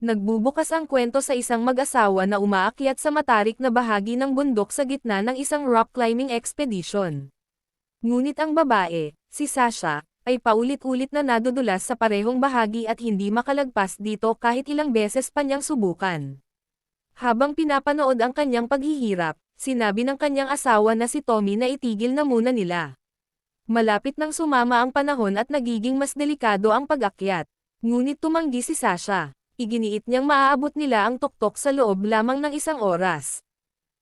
Nagbubukas ang kwento sa isang mag-asawa na umaakyat sa matarik na bahagi ng bundok sa gitna ng isang rock climbing expedition. Ngunit ang babae, si Sasha, ay paulit-ulit na nadudulas sa parehong bahagi at hindi makalagpas dito kahit ilang beses pa niyang subukan. Habang pinapanood ang kanyang paghihirap, sinabi ng kanyang asawa na si Tommy na itigil na muna nila. Malapit nang sumama ang panahon at nagiging mas delikado ang pag-akyat. Ngunit tumanggi si Sasha. Iginiit niyang maaabot nila ang tuktok sa loob lamang ng isang oras.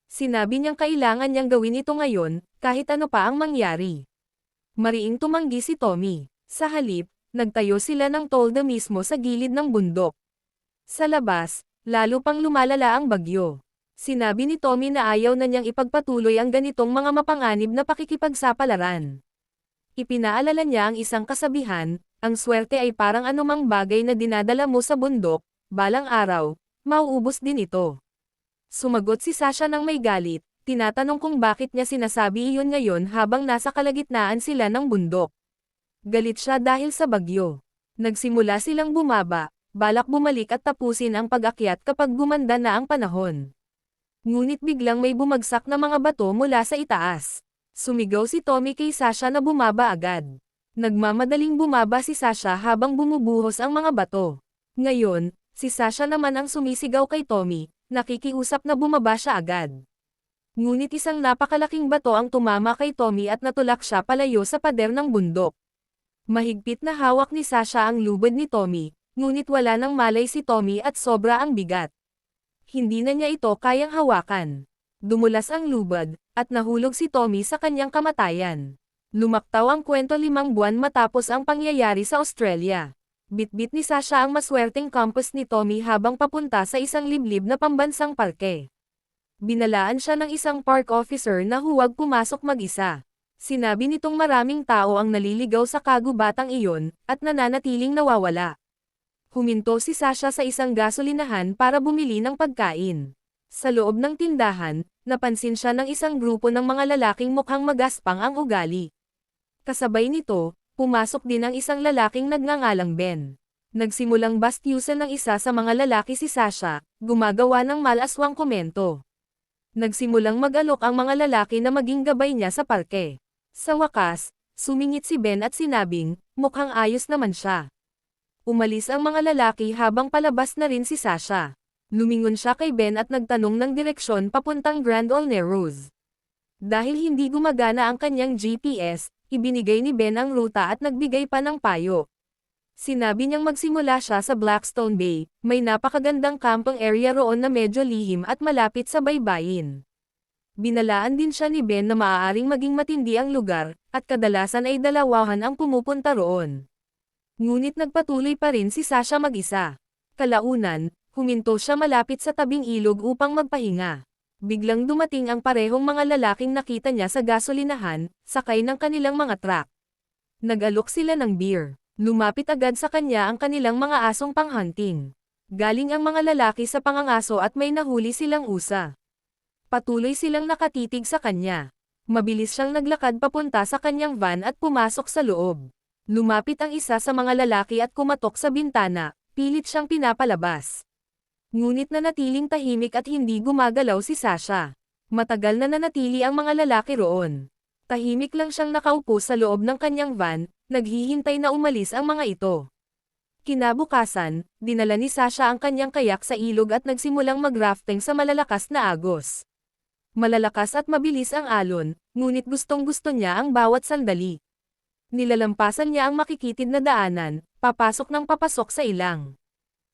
Sinabi niyang kailangan niyang gawin ito ngayon, kahit ano pa ang mangyari. Mariing tumanggi si Tommy. Sa halip, nagtayo sila ng tolda mismo sa gilid ng bundok. Sa labas, lalo pang lumalala ang bagyo. Sinabi ni Tommy na ayaw na niyang ipagpatuloy ang ganitong mga mapanganib na pakikipagsapalaran. Ipinaalala niya ang isang kasabihan, ang swerte ay parang anumang bagay na dinadala mo sa bundok, balang araw, mauubos din ito. Sumagot si Sasha ng may galit, tinatanong kung bakit niya sinasabi iyon ngayon habang nasa kalagitnaan sila ng bundok. Galit siya dahil sa bagyo. Nagsimula silang bumaba, balak bumalik at tapusin ang pag-akyat kapag gumanda na ang panahon. Ngunit biglang may bumagsak na mga bato mula sa itaas. Sumigaw si Tommy kay Sasha na bumaba agad. Nagmamadaling bumaba si Sasha habang bumubuhos ang mga bato. Ngayon, si Sasha naman ang sumisigaw kay Tommy, nakikiusap na bumaba siya agad. Ngunit isang napakalaking bato ang tumama kay Tommy at natulak siya palayo sa pader ng bundok. Mahigpit na hawak ni Sasha ang lubid ni Tommy, ngunit wala nang malay si Tommy at sobra ang bigat. Hindi na niya ito kayang hawakan. Dumulas ang lubid, at nahulog si Tommy sa kanyang kamatayan. Lumaktaw ang kwento 5 buwan matapos ang pangyayari sa Australia. Bitbit ni Sasha ang maswerteng compass ni Tommy habang papunta sa isang liblib na pambansang parke. Binalaan siya ng isang park officer na huwag pumasok mag-isa. Sinabi nitong maraming tao ang naliligaw sa kagubatang iyon, at nananatiling nawawala. Huminto si Sasha sa isang gasolinahan para bumili ng pagkain. Sa loob ng tindahan, napansin siya ng isang grupo ng mga lalaking mukhang magaspang ang ugali. Kasabay nito, pumasok din ang isang lalaking nagngangalang Ben. Nagsimulang bastyusan ng isa sa mga lalaki si Sasha, gumagawa ng malaswang komento. Nagsimulang mag-alok ang mga lalaki na maging gabay niya sa parke. Sa wakas, sumingit si Ben at sinabing, mukhang ayos naman siya. Umalis ang mga lalaki habang palabas na rin si Sasha. Lumingon siya kay Ben at nagtanong ng direksyon papuntang Grand Ole Narrows. Dahil hindi gumagana ang kanyang GPS, ibinigay ni Ben ang ruta at nagbigay pa ng payo. Sinabi niyang magsimula siya sa Blackstone Bay, may napakagandang camping area roon na medyo lihim at malapit sa baybayin. Binalaan din siya ni Ben na maaaring maging matindi ang lugar, at kadalasan ay dalawahan ang pumupunta roon. Ngunit nagpatuloy pa rin si Sasha mag-isa. Kalaunan, huminto siya malapit sa tabing ilog upang magpahinga. Biglang dumating ang parehong mga lalaking nakita niya sa gasolinahan, sakay ng kanilang mga truck. Nag-alok sila ng beer. Lumapit agad sa kanya ang kanilang mga asong panghunting. Galing ang mga lalaki sa pangangaso at may nahuli silang usa. Patuloy silang nakatitig sa kanya. Mabilis siyang naglakad papunta sa kanyang van at pumasok sa loob. Lumapit ang isa sa mga lalaki at kumatok sa bintana, pilit siyang pinapalabas. Ngunit nanatiling tahimik at hindi gumagalaw si Sasha. Matagal na nanatili ang mga lalaki roon. Tahimik lang siyang nakaupo sa loob ng kanyang van, naghihintay na umalis ang mga ito. Kinabukasan, dinala ni Sasha ang kanyang kayak sa ilog at nagsimulang mag-rafting sa malalakas na agos. Malalakas at mabilis ang alon, ngunit gustong-gusto niya ang bawat sandali. Nilalampasan niya ang makikitid na daanan, papasok ng papasok sa ilang.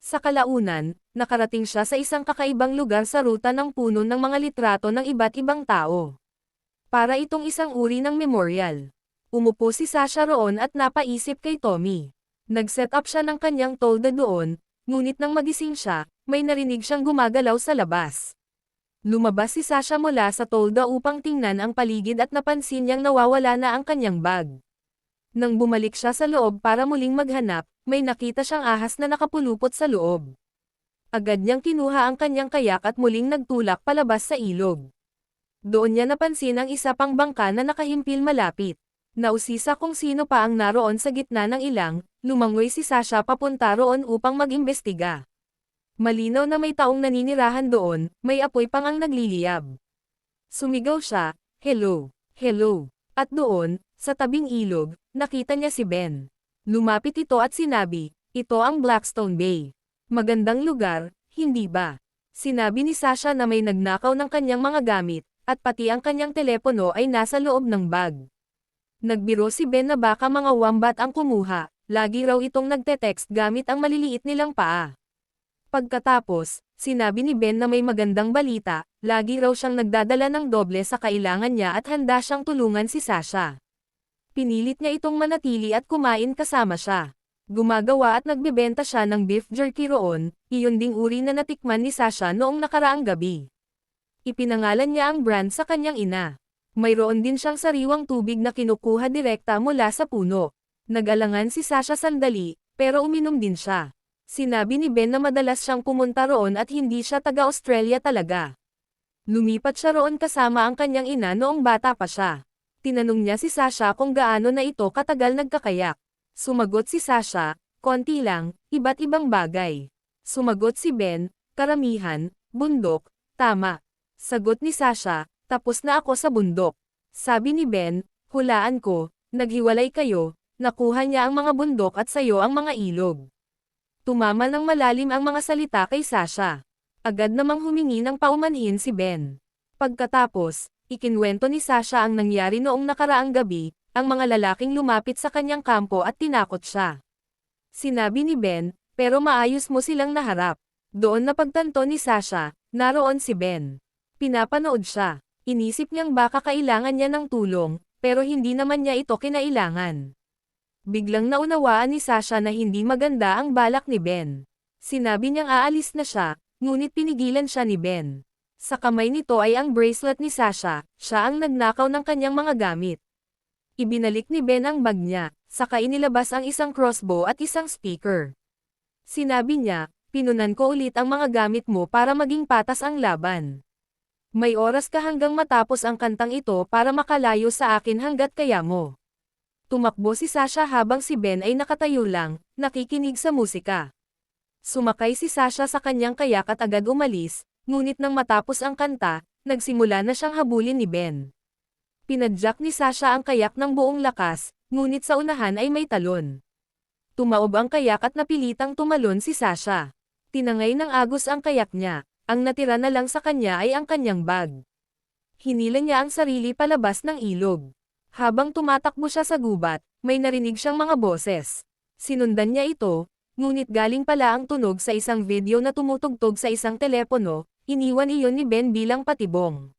Sa kalaunan, nakarating siya sa isang kakaibang lugar sa ruta ng puno ng mga litrato ng iba't ibang tao. Para itong isang uri ng memorial. Umupo si Sasha roon at napaisip kay Tommy. Nag-set up siya ng kanyang tolda doon, ngunit nang magising siya, may narinig siyang gumagalaw sa labas. Lumabas si Sasha mula sa tolda upang tingnan ang paligid at napansin niyang nawawala na ang kanyang bag. Nang bumalik siya sa loob para muling maghanap, may nakita siyang ahas na nakapulupot sa loob. Agad niyang kinuha ang kanyang kayak at muling nagtulak palabas sa ilog. Doon niya napansin ang isa pang bangka na nakahimpil malapit. Nausisa kung sino pa ang naroon sa gitna ng ilang, lumangoy si Sasha papunta roon upang mag-imbestiga. Malinaw na may taong naninirahan doon, may apoy pang ang nagliliyab. Sumigaw siya, "Hello, hello." At doon, sa tabing ilog, nakita niya si Ben. Lumapit ito at sinabi, "Ito ang Blackstone Bay. Magandang lugar, hindi ba?" Sinabi ni Sasha na may nagnakaw ng kanyang mga gamit, at pati ang kanyang telepono ay nasa loob ng bag. Nagbiro si Ben na baka mga wombat ang kumuha, lagi raw itong nagte-text gamit ang maliliit nilang paa. Pagkatapos, sinabi ni Ben na may magandang balita, lagi raw siyang nagdadala ng doble sa kailangan niya at handa siyang tulungan si Sasha. Pinilit niya itong manatili at kumain kasama siya. Gumagawa at nagbebenta siya ng beef jerky roon, iyon ding uri na natikman ni Sasha noong nakaraang gabi. Ipinangalan niya ang brand sa kanyang ina. Mayroon din siyang sariwang tubig na kinukuha direkta mula sa puno. Nag-alangan si Sasha sandali, pero uminom din siya. Sinabi ni Ben na madalas siyang pumunta roon at hindi siya taga-Australia talaga. Lumipat siya roon kasama ang kanyang ina noong bata pa siya. Tinanong niya si Sasha kung gaano na ito katagal nagkakayak. Sumagot si Sasha, "Konti lang, iba't ibang bagay." Sumagot si Ben, "Karamihan, bundok, tama." Sagot ni Sasha, "Tapos na ako sa bundok." Sabi ni Ben, "Hulaan ko, naghiwalay kayo, nakuha niya ang mga bundok at sayo ang mga ilog." Tumama ng malalim ang mga salita kay Sasha. Agad namang humingi ng paumanhin si Ben. Pagkatapos, ikinwento ni Sasha ang nangyari noong nakaraang gabi, ang mga lalaking lumapit sa kanyang kampo at tinakot siya. Sinabi ni Ben, "Pero maayos mo silang naharap." Doon napagtanto ni Sasha, naroon si Ben. Pinapanood siya. Inisip niyang baka kailangan niya ng tulong, pero hindi naman niya ito kinailangan. Biglang naunawaan ni Sasha na hindi maganda ang balak ni Ben. Sinabi niyang aalis na siya, ngunit pinigilan siya ni Ben. Sa kamay nito ay ang bracelet ni Sasha, siya ang nagnakaw ng kanyang mga gamit. Ibinalik ni Ben ang bag niya, saka inilabas ang isang crossbow at isang speaker. Sinabi niya, "Pinunan ko ulit ang mga gamit mo para maging patas ang laban. May oras ka hanggang matapos ang kantang ito para makalayo sa akin hanggat kaya mo." Tumakbo si Sasha habang si Ben ay nakatayo lang, nakikinig sa musika. Sumakay si Sasha sa kanyang kayak at agad umalis, ngunit nang matapos ang kanta, nagsimula na siyang habulin ni Ben. Pinadyak ni Sasha ang kayak ng buong lakas, ngunit sa unahan ay may talon. Tumaob ang kayak at napilitang tumalon si Sasha. Tinangay ng agos ang kayak niya, ang natira na lang sa kanya ay ang kanyang bag. Hinila niya ang sarili palabas ng ilog. Habang tumatakbo siya sa gubat, may narinig siyang mga boses. Sinundan niya ito, ngunit galing pala ang tunog sa isang video na tumutugtog sa isang telepono, iniwan iyon ni Ben bilang patibong.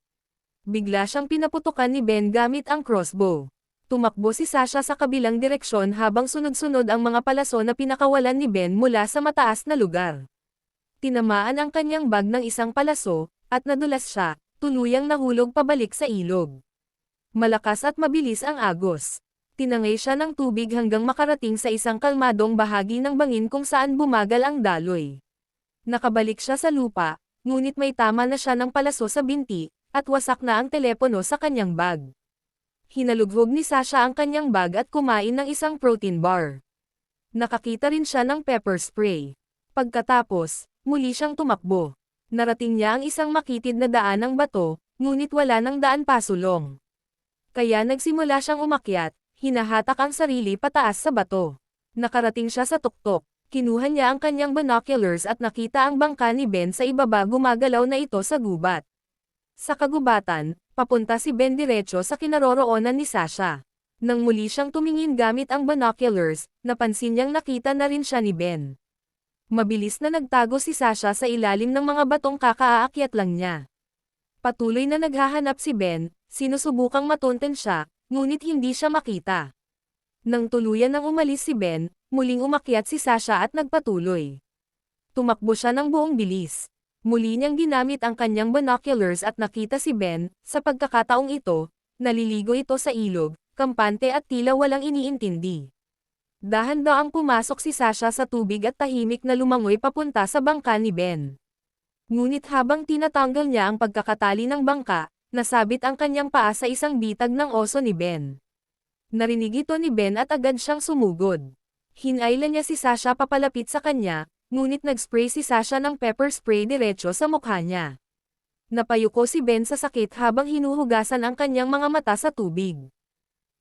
Bigla siyang pinaputukan ni Ben gamit ang crossbow. Tumakbo si Sasha sa kabilang direksyon habang sunod-sunod ang mga palaso na pinakawalan ni Ben mula sa mataas na lugar. Tinamaan ang kanyang bag ng isang palaso, at nadulas siya, tuluyang nahulog pabalik sa ilog. Malakas at mabilis ang agos. Tinangay siya ng tubig hanggang makarating sa isang kalmadong bahagi ng bangin kung saan bumagal ang daloy. Nakabalik siya sa lupa, ngunit may tama na siya ng palaso sa binti, at wasak na ang telepono sa kanyang bag. Hinalughog ni Sasha ang kanyang bag at kumain ng isang protein bar. Nakakita rin siya ng pepper spray. Pagkatapos, muli siyang tumakbo. Narating niya ang isang makitid na daan ng bato, ngunit wala ng daan pasulong. Kaya nagsimula siyang umakyat, hinahatak ang sarili pataas sa bato. Nakarating siya sa tuktok. Kinuha niya ang kanyang binoculars at nakita ang bangka ni Ben sa ibaba, gumagalaw na ito sa gubat. Sa kagubatan, papunta si Ben diretso sa kinaroroonan ni Sasha. Nang muli siyang tumingin gamit ang binoculars, napansin niyang nakita na rin siya ni Ben. Mabilis na nagtago si Sasha sa ilalim ng mga batong kakaakyat lang niya. Patuloy na naghahanap si Ben, sinusubukang matunten siya, ngunit hindi siya makita. Nang tuluyan nang umalis si Ben, muling umakyat si Sasha at nagpatuloy. Tumakbo siya ng buong bilis. Muli niyang ginamit ang kanyang binoculars at nakita si Ben. Sa pagkakataong ito, naliligo ito sa ilog, kampante at tila walang iniintindi. Dahan-daang pumasok si Sasha sa tubig at tahimik na lumangoy papunta sa bangka ni Ben. Ngunit habang tinatanggal niya ang pagkakatali ng bangka, nasabit ang kanyang paa sa isang bitag ng oso ni Ben. Narinig ito ni Ben at agad siyang sumugod. Hinailan niya si Sasha papalapit sa kanya, ngunit nag-spray si Sasha ng pepper spray diretso sa mukha niya. Napayuko si Ben sa sakit habang hinuhugasan ang kanyang mga mata sa tubig.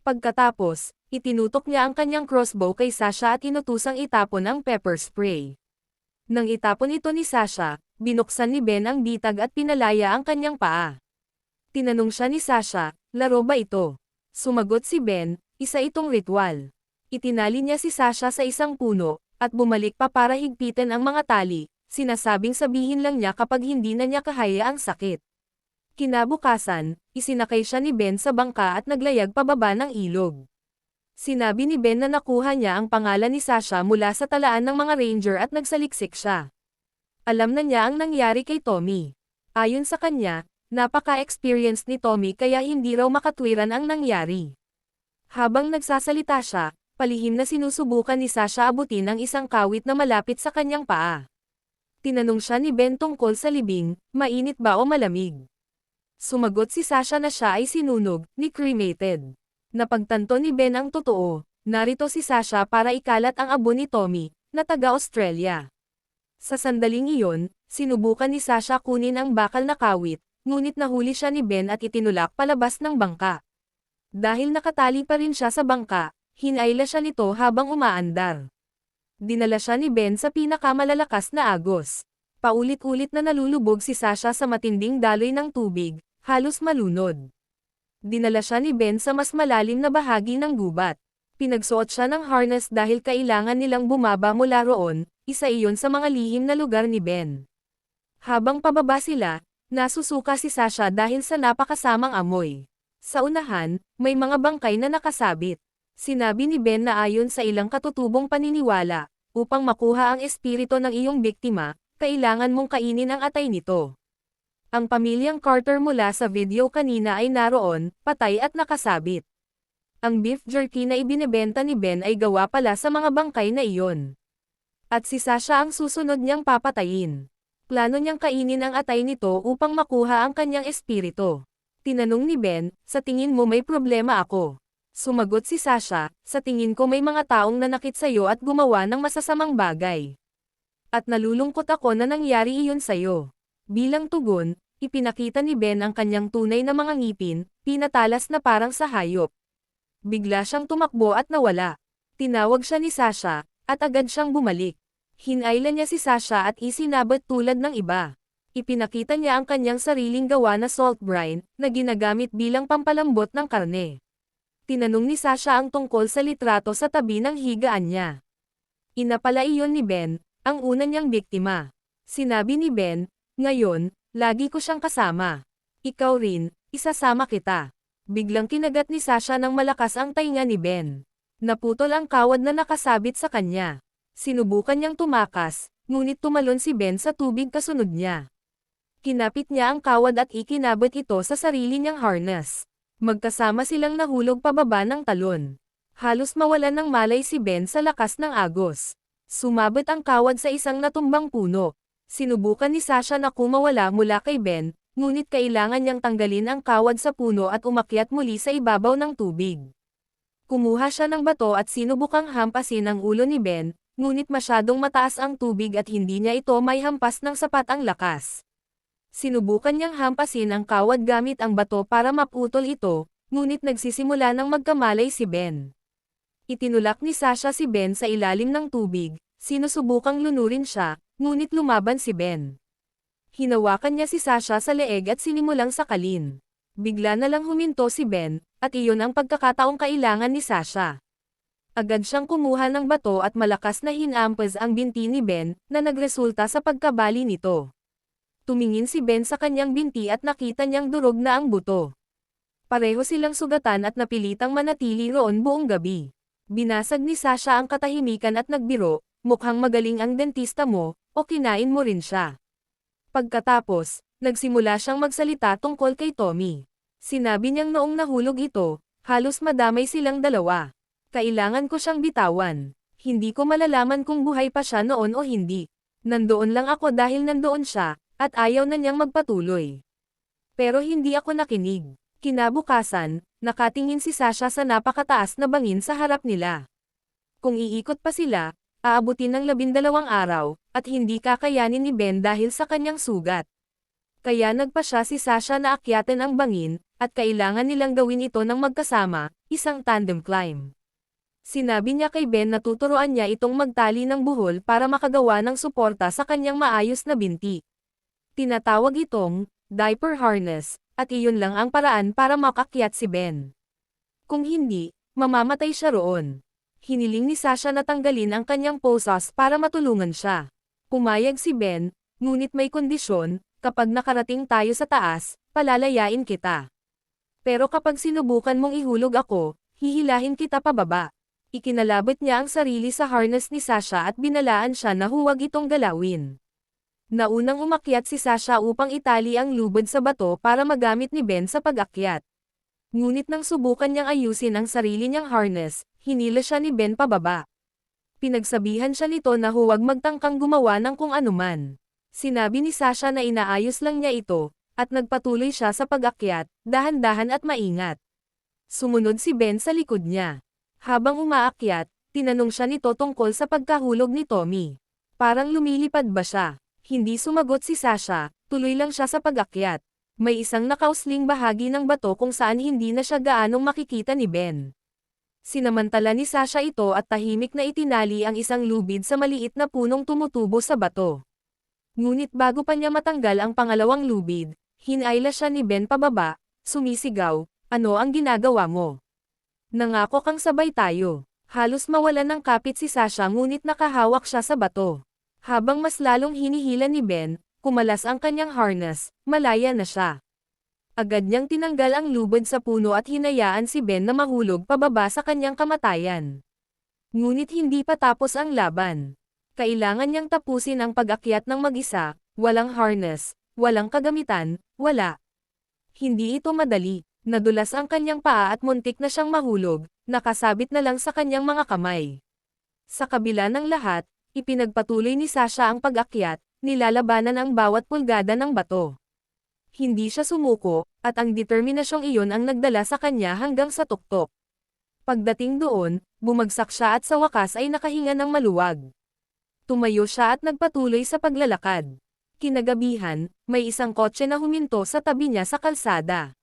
Pagkatapos, itinutok niya ang kanyang crossbow kay Sasha at inutusang itapon ang pepper spray. Nang itapon ito ni Sasha, binuksan ni Ben ang bitag at pinalaya ang kanyang paa. Tinanong siya ni Sasha, laro ba ito? Sumagot si Ben, isa itong ritual. Itinali niya si Sasha sa isang puno, at bumalik pa para higpitan ang mga tali, sinasabing sabihin lang niya kapag hindi na niya kahaya ang sakit. Kinabukasan, isinakay siya ni Ben sa bangka at naglayag pababa ng ilog. Sinabi ni Ben na nakuha niya ang pangalan ni Sasha mula sa talaan ng mga ranger at nagsaliksik siya. Alam na niya ang nangyari kay Tommy. Ayon sa kanya, napaka-experienced ni Tommy kaya hindi raw makatwiran ang nangyari. Habang nagsasalita siya, palihim na sinusubukan ni Sasha abutin ang isang kawit na malapit sa kanyang paa. Tinanong siya ni Ben tungkol sa libing, mainit ba o malamig? Sumagot si Sasha na siya ay sinunog, ni cremated. Napagtanto ni Ben ang totoo, narito si Sasha para ikalat ang abo ni Tommy, na taga-Australia. Sa sandaling iyon, sinubukan ni Sasha kunin ang bakal na kawit, ngunit nahuli siya ni Ben at itinulak palabas ng bangka. Dahil nakatali pa rin siya sa bangka, hinayla siya nito habang umaandar. Dinala siya ni Ben sa pinakamalalakas na agos. Paulit-ulit na nalulubog si Sasha sa matinding daloy ng tubig, halos malunod. Dinala siya ni Ben sa mas malalim na bahagi ng gubat. Pinagsuot siya ng harness dahil kailangan nilang bumaba mula roon, isa iyon sa mga lihim na lugar ni Ben. Habang pababa sila, nasusuka si Sasha dahil sa napakasamang amoy. Sa unahan, may mga bangkay na nakasabit. Sinabi ni Ben na ayon sa ilang katutubong paniniwala, upang makuha ang espiritu ng iyong biktima, kailangan mong kainin ang atay nito. Ang pamilyang Carter mula sa video kanina ay naroon, patay at nakasabit. Ang beef jerky na ibinebenta ni Ben ay gawa pala sa mga bangkay na iyon. At si Sasha ang susunod niyang papatayin. Plano niyang kainin ang atay nito upang makuha ang kanyang espiritu. Tinanong ni Ben, sa tingin mo may problema ako? Sumagot si Sasha, sa tingin ko may mga taong nanakit sa'yo at gumawa ng masasamang bagay. At nalulungkot ako na nangyari iyon sa'yo. Bilang tugon, ipinakita ni Ben ang kanyang tunay na mga ngipin, pinatalas na parang sa hayop. Bigla siyang tumakbo at nawala. Tinawag siya ni Sasha, at agad siyang bumalik. Hinayla niya si Sasha at isinabot tulad ng iba. Ipinakita niya ang kanyang sariling gawa na salt brine, na ginagamit bilang pampalambot ng karne. Tinanong ni Sasha ang tungkol sa litrato sa tabi ng higaan niya. Inapala iyon ni Ben, ang una niyang biktima. Sinabi ni Ben, ngayon, lagi ko siyang kasama. Ikaw rin, isasama kita. Biglang kinagat ni Sasha ng malakas ang tainga ni Ben. Naputol ang kawad na nakasabit sa kanya. Sinubukan niyang tumakas, ngunit tumalon si Ben sa tubig kasunod niya. Kinapit niya ang kawad at ikinabot ito sa sarili niyang harness. Magkasama silang nahulog pababa ng talon. Halos mawalan ng malay si Ben sa lakas ng agos. Sumabot ang kawad sa isang natumbang puno. Sinubukan ni Sasha na kumawala mula kay Ben, ngunit kailangan niyang tanggalin ang kawad sa puno at umakyat muli sa ibabaw ng tubig. Kumuha siya ng bato at sinubukang hampasin ang ulo ni Ben, ngunit masyadong mataas ang tubig at hindi niya ito may hampas ng sapat ang lakas. Sinubukan niyang hampasin ang kawad gamit ang bato para maputol ito, ngunit nagsisimula ng magkamalay si Ben. Itinulak ni Sasha si Ben sa ilalim ng tubig, sinusubukang lunurin siya, ngunit lumaban si Ben. Hinawakan niya si Sasha sa leeg at sinimulang sakalin. Bigla na lang huminto si Ben, at iyon ang pagkakataong kailangan ni Sasha. Agad siyang kumuha ng bato at malakas na hinampas ang binti ni Ben, na nagresulta sa pagkabali nito. Tumingin si Ben sa kanyang binti at nakita niyang durog na ang buto. Pareho silang sugatan at napilitang manatili roon buong gabi. Binasag ni Sasha ang katahimikan at nagbiro, mukhang magaling ang dentista mo, o kinain mo rin siya. Pagkatapos, nagsimula siyang magsalita tungkol kay Tommy. Sinabi niyang noong nahulog ito, halos madamay silang dalawa. Kailangan ko siyang bitawan. Hindi ko malalaman kung buhay pa siya noon o hindi. Nandoon lang ako dahil nandoon siya, at ayaw na niyang magpatuloy. Pero hindi ako nakinig. Kinabukasan, nakatingin si Sasha sa napakataas na bangin sa harap nila. Kung iikot pa sila, aabutin ng 12 araw, at hindi kakayanin ni Ben dahil sa kanyang sugat. Kaya nagpa siya si Sasha na akyatan ang bangin, at kailangan nilang gawin ito ng magkasama, isang tandem climb. Sinabi niya kay Ben na tuturuan niya itong magtali ng buhol para makagawa ng suporta sa kanyang maayos na binti. Tinatawag itong diaper harness, at iyon lang ang paraan para makakyat si Ben. Kung hindi, mamamatay siya roon. Hiniling ni Sasha na tanggalin ang kanyang posas para matulungan siya. Pumayag si Ben, ngunit may kondisyon, kapag nakarating tayo sa taas, palalayain kita. Pero kapag sinubukan mong ihulog ako, hihilahin kita pababa. Ikinalabot niya ang sarili sa harness ni Sasha at binalaan siya na huwag itong galawin. Naunang umakyat si Sasha upang itali ang lubid sa bato para magamit ni Ben sa pag-akyat. Ngunit nang subukan niyang ayusin ang sarili niyang harness, hinila siya ni Ben pababa. Pinagsabihan siya nito na huwag magtangkang gumawa ng kung anuman. Sinabi ni Sasha na inaayos lang niya ito, at nagpatuloy siya sa pag-akyat, dahan-dahan at maingat. Sumunod si Ben sa likod niya. Habang umaakyat, tinanong siya nito tungkol sa pagkahulog ni Tommy. Parang lumilipad ba siya? Hindi sumagot si Sasha, tuloy lang siya sa pag-akyat. May isang nakausling bahagi ng bato kung saan hindi na siya gaanong makikita ni Ben. Sinamantala ni Sasha ito at tahimik na itinali ang isang lubid sa maliit na punong tumutubo sa bato. Ngunit bago pa niya matanggal ang pangalawang lubid, hinayla siya ni Ben pababa, sumisigaw, "Ano ang ginagawa mo? Nangako kang sabay tayo." Halos mawalan ng kapit si Sasha ngunit nakahawak siya sa bato. Habang mas lalong hinihila ni Ben, kumalas ang kanyang harness, malaya na siya. Agad niyang tinanggal ang lubid sa puno at hinayaan si Ben na mahulog pababa sa kanyang kamatayan. Ngunit hindi pa tapos ang laban. Kailangan niyang tapusin ang pag-akyat ng mag-isa, walang harness, walang kagamitan, wala. Hindi ito madali. Nadulas ang kanyang paa at muntik na siyang mahulog, nakasabit na lang sa kanyang mga kamay. Sa kabila ng lahat, ipinagpatuloy ni Sasha ang pag-akyat, nilalabanan ang bawat pulgada ng bato. Hindi siya sumuko, at ang determinasyong iyon ang nagdala sa kanya hanggang sa tuktok. Pagdating doon, bumagsak siya at sa wakas ay nakahinga ng maluwag. Tumayo siya at nagpatuloy sa paglalakad. Kinagabihan, may isang kotse na huminto sa tabi niya sa kalsada.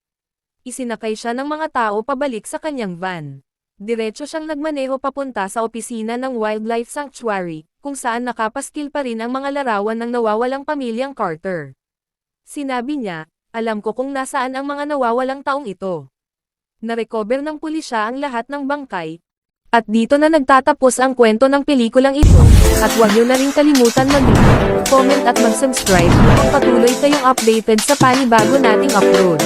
Isinakay siya ng mga tao pabalik sa kanyang van. Diretso siyang nagmaneho papunta sa opisina ng Wildlife Sanctuary, kung saan nakapaskil pa rin ang mga larawan ng nawawalang pamilyang Carter. Sinabi niya, "Alam ko kung nasaan ang mga nawawalang taong ito." Narecover ng pulisya ang lahat ng bangkay. At dito na nagtatapos ang kwento ng pelikulang ito, at huwag niyo na rin kalimutan mag-like, comment at mag-subscribe upang patuloy kayong updated sa panibago nating upload.